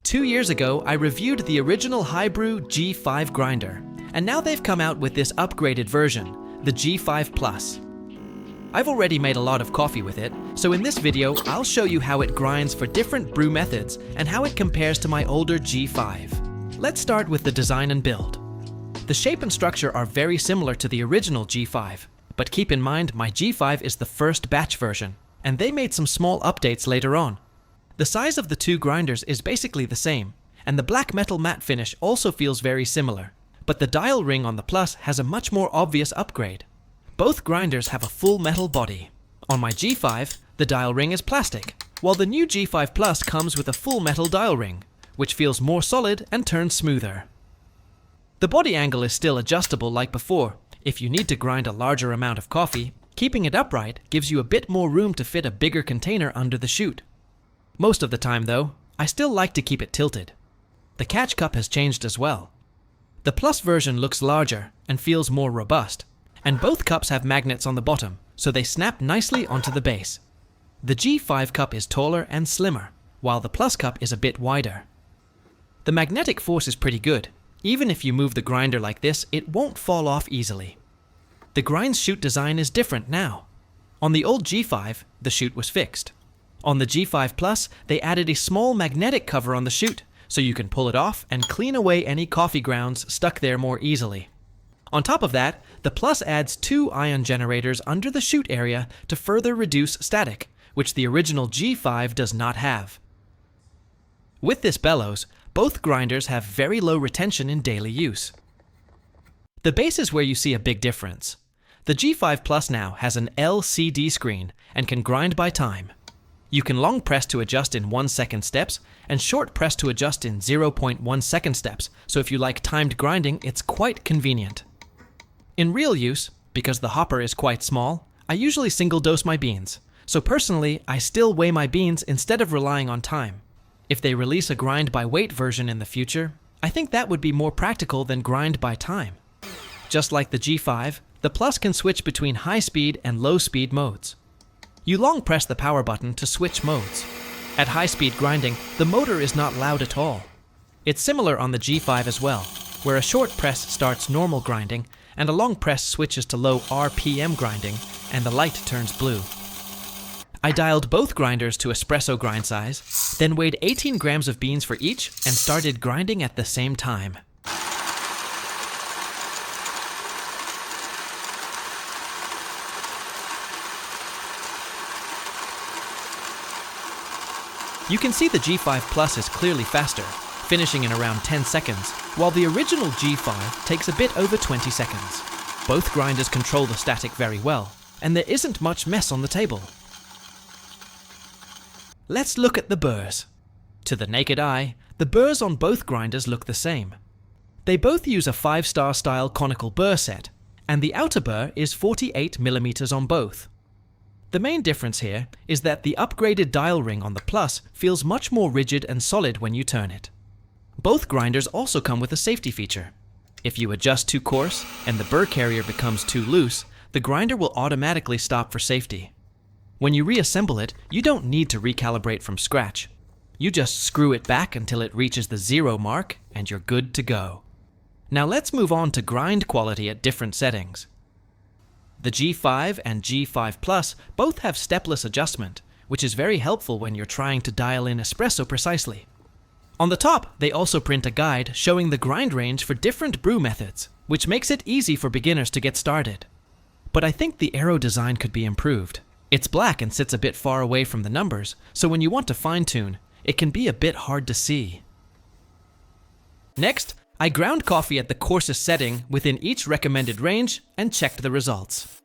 2 years ago, I reviewed the original HiBREW G5 grinder, and now they've come out with this upgraded version, the G5 Plus. I've already made a lot of coffee with it, so in this video, I'll show you how it grinds for different brew methods and how it compares to my older G5. Let's start with the design and build. The shape and structure are very similar to the original G5, but keep in mind my G5 is the first batch version, and they made some small updates later on. The size of the two grinders is basically the same, and the black metal matte finish also feels very similar, but the dial ring on the Plus has a much more obvious upgrade. Both grinders have a full metal body. On my G5, the dial ring is plastic, while the new G5 Plus comes with a full metal dial ring, which feels more solid and turns smoother. The body angle is still adjustable like before. If you need to grind a larger amount of coffee, keeping it upright gives you a bit more room to fit a bigger container under the chute. Most of the time though, I still like to keep it tilted. The catch cup has changed as well. The Plus version looks larger and feels more robust, and both cups have magnets on the bottom, so they snap nicely onto the base. The G5 cup is taller and slimmer, while the Plus cup is a bit wider. The magnetic force is pretty good. Even if you move the grinder like this, it won't fall off easily. The grind chute design is different now. On the old G5, the chute was fixed. On the G5 Plus, they added a small magnetic cover on the chute, so you can pull it off and clean away any coffee grounds stuck there more easily. On top of that, the Plus adds 2 ion generators under the chute area to further reduce static, which the original G5 does not have. With this bellows, both grinders have very low retention in daily use. The base is where you see a big difference. The G5 Plus now has an LCD screen and can grind by time. You can long press to adjust in 1-second steps and short press to adjust in 0.1 second steps, so if you like timed grinding, it's quite convenient. In real use, because the hopper is quite small, I usually single dose my beans, so personally I still weigh my beans instead of relying on time. If they release a grind by weight version in the future, I think that would be more practical than grind by time. Just like the G5, the Plus can switch between high speed and low speed modes. You long press the power button to switch modes. At high speed grinding, the motor is not loud at all. It's similar on the G5 as well, where a short press starts normal grinding and a long press switches to low RPM grinding and the light turns blue. I dialed both grinders to espresso grind size, then weighed 18 grams of beans for each and started grinding at the same time. You can see the G5 Plus is clearly faster, finishing in around 10 seconds, while the original G5 takes a bit over 20 seconds. Both grinders control the static very well, and there isn't much mess on the table. Let's look at the burrs. To the naked eye, the burrs on both grinders look the same. They both use a 5-star style conical burr set, and the outer burr is 48 mm on both. The main difference here is that the upgraded dial ring on the Plus feels much more rigid and solid when you turn it. Both grinders also come with a safety feature. If you adjust too coarse and the burr carrier becomes too loose, the grinder will automatically stop for safety. When you reassemble it, you don't need to recalibrate from scratch. You just screw it back until it reaches the 0 mark and you're good to go. Now let's move on to grind quality at different settings. The G5 and G5 Plus both have stepless adjustment, which is very helpful when you're trying to dial in espresso precisely. On the top, they also print a guide showing the grind range for different brew methods, which makes it easy for beginners to get started. But I think the arrow design could be improved. It's black and sits a bit far away from the numbers, so when you want to fine-tune, it can be a bit hard to see. Next, I ground coffee at the coarsest setting within each recommended range and checked the results.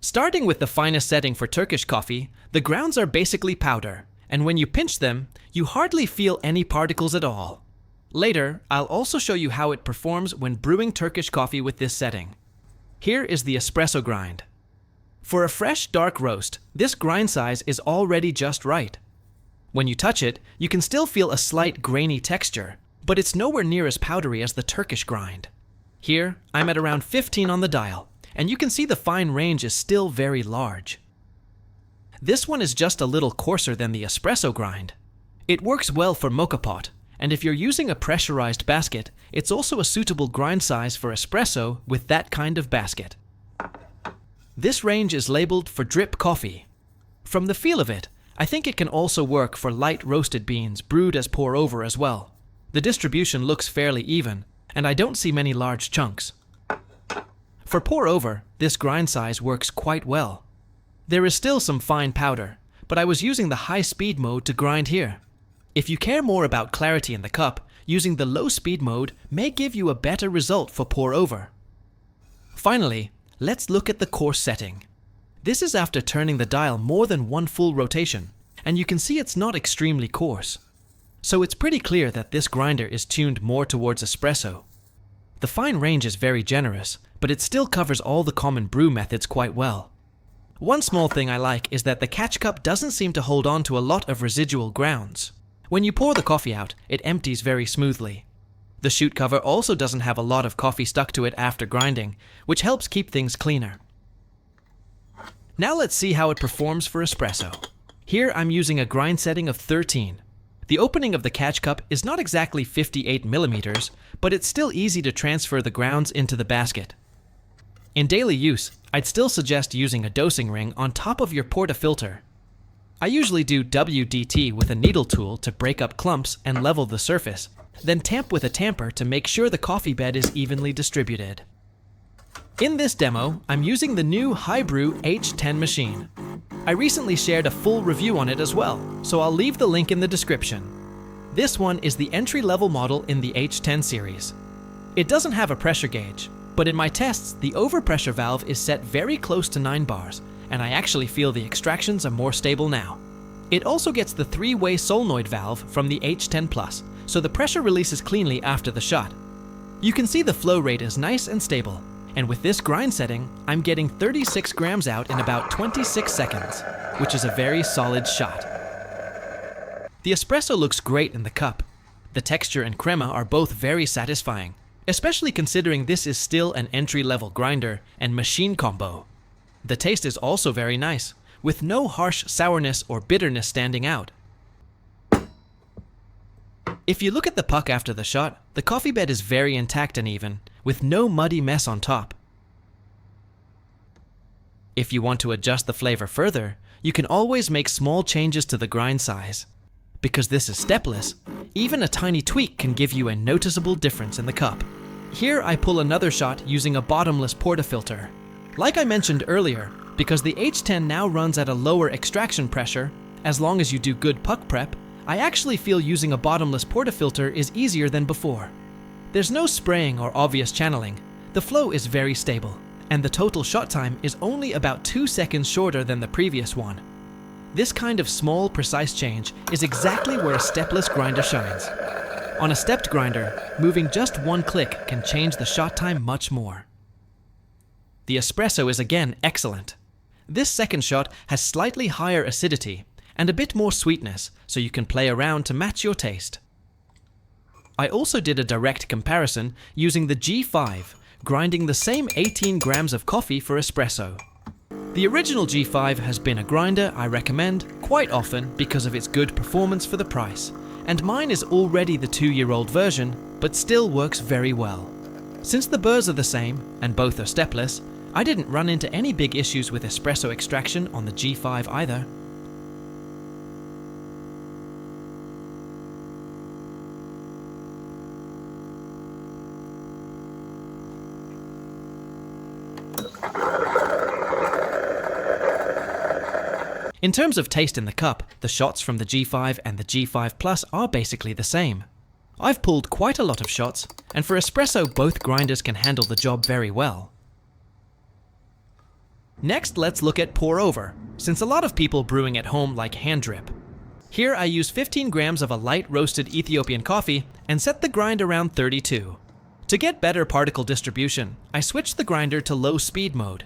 Starting with the finest setting for Turkish coffee, the grounds are basically powder, and when you pinch them, you hardly feel any particles at all. Later, I'll also show you how it performs when brewing Turkish coffee with this setting. Here is the espresso grind. For a fresh, dark roast, this grind size is already just right. When you touch it, you can still feel a slight grainy texture, but it's nowhere near as powdery as the Turkish grind. Here, I'm at around 15 on the dial, and you can see the fine range is still very large. This one is just a little coarser than the espresso grind. It works well for Moka Pot, And if you're using a pressurized basket, it's also a suitable grind size for espresso with that kind of basket. This range is labeled for drip coffee. From the feel of it, I think it can also work for light roasted beans brewed as pour over as well. The distribution looks fairly even, and I don't see many large chunks. For pour over, this grind size works quite well. There is still some fine powder, but I was using the high speed mode to grind here. If you care more about clarity in the cup, using the low speed mode may give you a better result for pour over. Finally, let's look at the coarse setting. This is after turning the dial more than one full rotation, and you can see it's not extremely coarse. So it's pretty clear that this grinder is tuned more towards espresso. The fine range is very generous, but it still covers all the common brew methods quite well. One small thing I like is that the catch cup doesn't seem to hold on to a lot of residual grounds. When you pour the coffee out, it empties very smoothly. The chute cover also doesn't have a lot of coffee stuck to it after grinding, which helps keep things cleaner. Now let's see how it performs for espresso. Here I'm using a grind setting of 13. The opening of the catch cup is not exactly 58 millimeters, but it's still easy to transfer the grounds into the basket. In daily use, I'd still suggest using a dosing ring on top of your portafilter. I usually do WDT with a needle tool to break up clumps and level the surface, then tamp with a tamper to make sure the coffee bed is evenly distributed. In this demo, I'm using the new HiBREW H10 machine. I recently shared a full review on it as well, so I'll leave the link in the description. This one is the entry-level model in the H10 series. It doesn't have a pressure gauge, but in my tests, the overpressure valve is set very close to 9 bars, and I actually feel the extractions are more stable now. It also gets the 3-way solenoid valve from the H10 Plus, so the pressure releases cleanly after the shot. You can see the flow rate is nice and stable, and with this grind setting, I'm getting 36 grams out in about 26 seconds, which is a very solid shot. The espresso looks great in the cup. The texture and crema are both very satisfying, especially considering this is still an entry-level grinder and machine combo. The taste is also very nice, with no harsh sourness or bitterness standing out. If you look at the puck after the shot, the coffee bed is very intact and even, with no muddy mess on top. If you want to adjust the flavor further, you can always make small changes to the grind size. Because this is stepless, even a tiny tweak can give you a noticeable difference in the cup. Here I pull another shot using a bottomless portafilter. Like I mentioned earlier, because the H10 now runs at a lower extraction pressure, as long as you do good puck prep, I actually feel using a bottomless portafilter is easier than before. There's no spraying or obvious channeling, the flow is very stable, and the total shot time is only about 2 seconds shorter than the previous one. This kind of small, precise change is exactly where a stepless grinder shines. On a stepped grinder, moving just one click can change the shot time much more. The espresso is again excellent. This second shot has slightly higher acidity and a bit more sweetness, so you can play around to match your taste. I also did a direct comparison using the G5, grinding the same 18 grams of coffee for espresso. The original G5 has been a grinder I recommend quite often because of its good performance for the price, and mine is already the 2-year-old version, but still works very well. Since the burrs are the same, and both are stepless, I didn't run into any big issues with espresso extraction on the G5 either. In terms of taste in the cup, the shots from the G5 and the G5 Plus are basically the same. I've pulled quite a lot of shots, and for espresso both grinders can handle the job very well. Next, let's look at pour over, since a lot of people brewing at home like hand drip. Here I use 15 grams of a light roasted Ethiopian coffee and set the grind around 32. To get better particle distribution, I switched the grinder to low speed mode.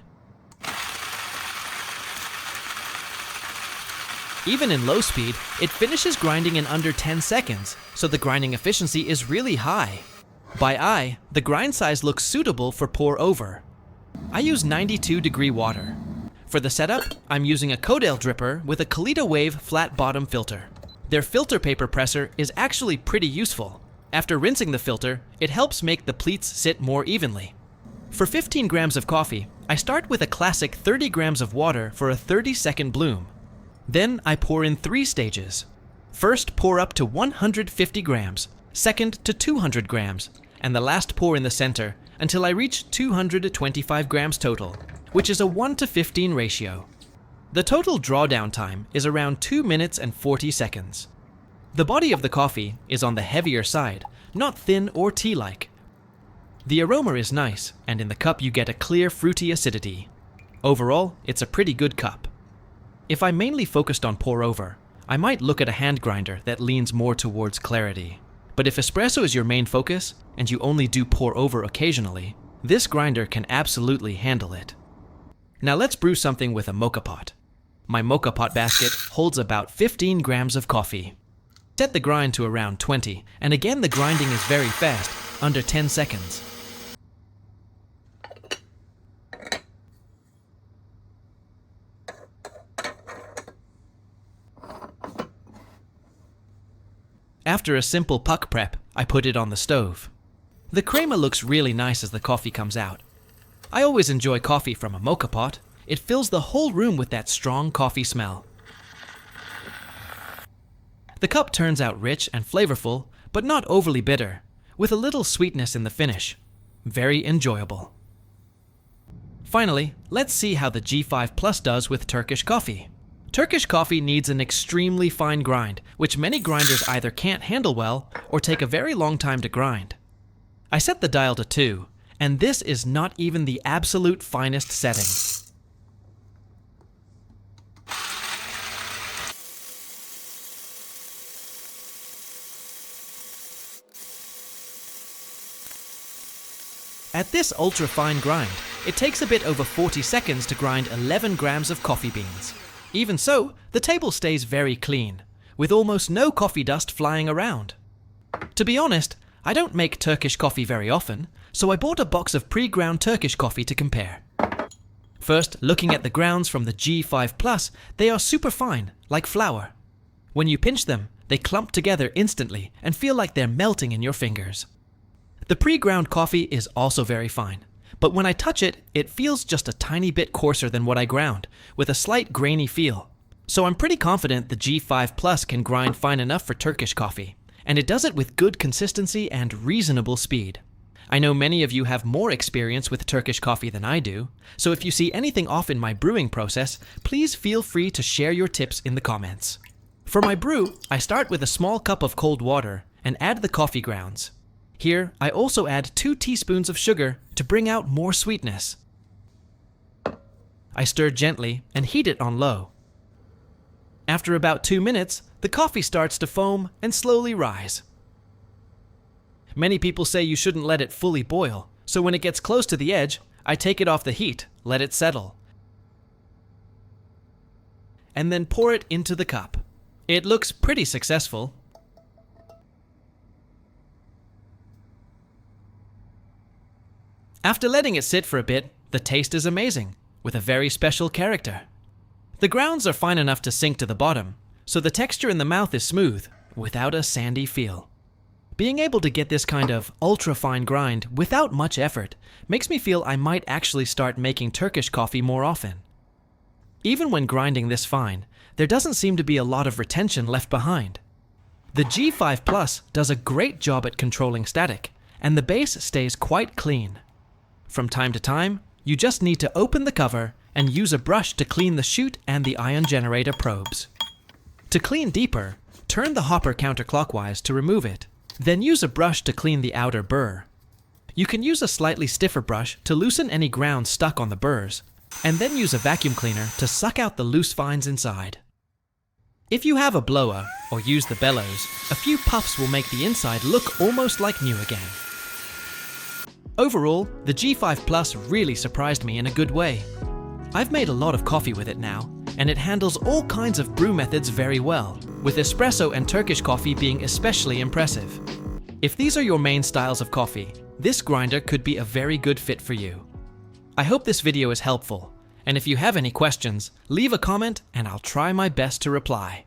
Even in low speed, it finishes grinding in under 10 seconds, so the grinding efficiency is really high. By eye, the grind size looks suitable for pour over. I use 92-degree water. For the setup, I'm using a Codell dripper with a Kalita Wave flat bottom filter. Their filter paper presser is actually pretty useful. After rinsing the filter, it helps make the pleats sit more evenly. For 15 grams of coffee, I start with a classic 30 grams of water for a 30-second bloom. Then I pour in 3 stages. First, pour up to 150 grams, second to 200 grams, and the last pour in the center until I reach 225 grams total, which is a 1:15 ratio. The total drawdown time is around 2 minutes and 40 seconds. The body of the coffee is on the heavier side, not thin or tea-like. The aroma is nice, and in the cup you get a clear fruity acidity. Overall, it's a pretty good cup. If I mainly focused on pour over, I might look at a hand grinder that leans more towards clarity. But if espresso is your main focus, and you only do pour over occasionally, this grinder can absolutely handle it. Now let's brew something with a Moka Pot. My Moka Pot basket holds about 15 grams of coffee. Set the grind to around 20, and again the grinding is very fast, under 10 seconds. After a simple puck prep, I put it on the stove. The crema looks really nice as the coffee comes out. I always enjoy coffee from a Moka Pot. It fills the whole room with that strong coffee smell. The cup turns out rich and flavorful, but not overly bitter, with a little sweetness in the finish. Very enjoyable. Finally, let's see how the G5 Plus does with Turkish coffee. Turkish coffee needs an extremely fine grind, which many grinders either can't handle well or take a very long time to grind. I set the dial to 2, and this is not even the absolute finest setting. At this ultra-fine grind, it takes a bit over 40 seconds to grind 11 grams of coffee beans. Even so, the table stays very clean, with almost no coffee dust flying around. To be honest, I don't make Turkish coffee very often, so I bought a box of pre-ground Turkish coffee to compare. First, looking at the grounds from the G5 Plus, they are super fine, like flour. When you pinch them, they clump together instantly and feel like they're melting in your fingers. The pre-ground coffee is also very fine, but when I touch it, it feels just a tiny bit coarser than what I ground, with a slight grainy feel. So I'm pretty confident the G5 Plus can grind fine enough for Turkish coffee, and it does it with good consistency and reasonable speed. I know many of you have more experience with Turkish coffee than I do, so if you see anything off in my brewing process, please feel free to share your tips in the comments. For my brew, I start with a small cup of cold water and add the coffee grounds. Here, I also add 2 teaspoons of sugar to bring out more sweetness. I stir gently and heat it on low. After about 2 minutes, the coffee starts to foam and slowly rise. Many people say you shouldn't let it fully boil, so when it gets close to the edge, I take it off the heat, let it settle, and then pour it into the cup. It looks pretty successful. After letting it sit for a bit, the taste is amazing, with a very special character. The grounds are fine enough to sink to the bottom, so the texture in the mouth is smooth, without a sandy feel. Being able to get this kind of ultra-fine grind without much effort makes me feel I might actually start making Turkish coffee more often. Even when grinding this fine, there doesn't seem to be a lot of retention left behind. The G5 Plus does a great job at controlling static, and the base stays quite clean. From time to time, you just need to open the cover and use a brush to clean the chute and the ion generator probes. To clean deeper, turn the hopper counterclockwise to remove it. Then use a brush to clean the outer burr. You can use a slightly stiffer brush to loosen any ground stuck on the burrs, and then use a vacuum cleaner to suck out the loose fines inside. If you have a blower or use the bellows, a few puffs will make the inside look almost like new again. Overall, the G5 Plus really surprised me in a good way. I've made a lot of coffee with it now, and it handles all kinds of brew methods very well, with espresso and Turkish coffee being especially impressive. If these are your main styles of coffee, this grinder could be a very good fit for you. I hope this video is helpful, and if you have any questions, leave a comment and I'll try my best to reply.